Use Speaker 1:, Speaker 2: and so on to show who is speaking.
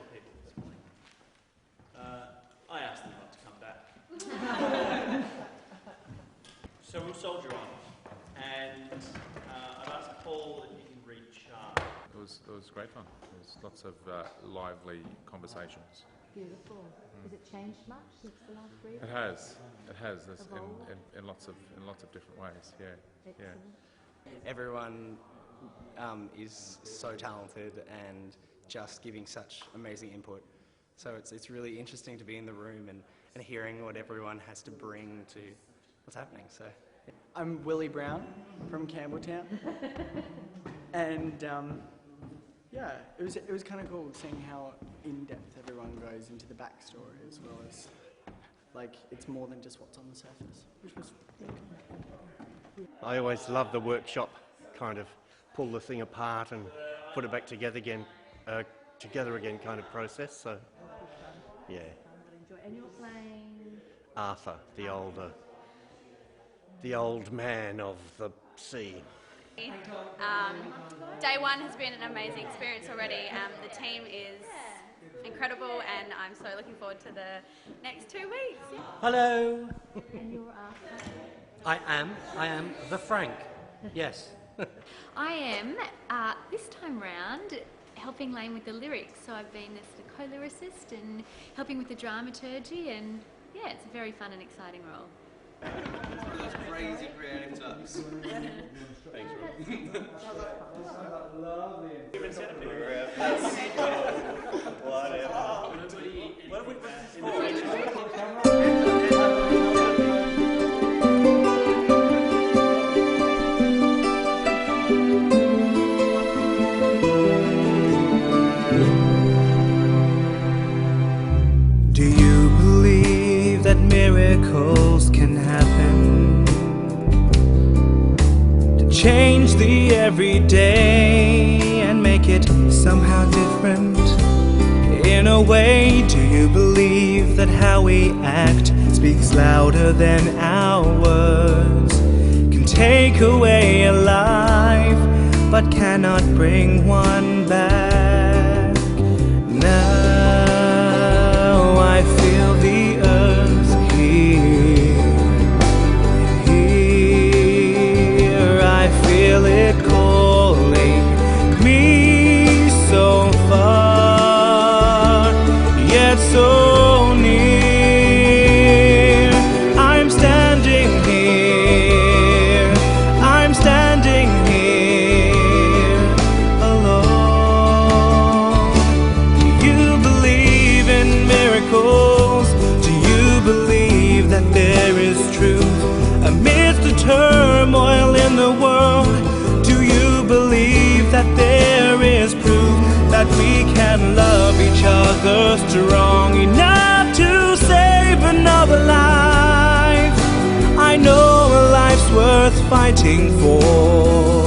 Speaker 1: of people this morning. I asked them not to come back. So we'll soldier on. And I've asked Paul if you can read Char.
Speaker 2: It was great fun. There was lots of lively conversations.
Speaker 3: Beautiful. Has it changed much since the last read?
Speaker 2: It has. There's in lots of different ways. Yeah.
Speaker 3: Excellent.
Speaker 2: Yeah.
Speaker 4: Everyone is so talented and just giving such amazing input. So it's really interesting to be in the room and hearing what everyone has to bring to what's happening. So
Speaker 5: I'm Willie Brown from Campbelltown, and yeah, it was kind of cool seeing how in depth everyone goes into the backstory, as well as like it's more than just what's on the surface, which was really cool.
Speaker 6: I always love the workshop, kind of pull the thing apart and put it back together again kind of process. So, yeah.
Speaker 3: And you're playing
Speaker 6: Arthur, the old man of the sea.
Speaker 7: Day one has been an amazing experience already. The team is incredible, and I'm so looking forward to the next 2 weeks.
Speaker 8: Hello.
Speaker 3: and you're Arthur.
Speaker 8: I am the Frank. Yes.
Speaker 9: I am, this time round, helping Lane with the lyrics. So I've been as the co-lyricist and helping with the dramaturgy, and yeah, it's a very fun and exciting role.
Speaker 4: it's one of those crazy creative times.
Speaker 1: Thanks, Rob.
Speaker 10: Do you believe that miracles can happen to change the everyday and make it somehow different? In a way, do you believe that how we act speaks louder than our words? Can take away a life but cannot bring one back. Now I feel the earth here, I feel it calling me so far, yet so near. I'm standing here, I'm standing here alone. Do you believe in miracles? Do you believe that there is truth amidst the turmoil in the world? Do you believe that there is proof that we can love each other strong enough to save another life? I know a life's worth fighting for.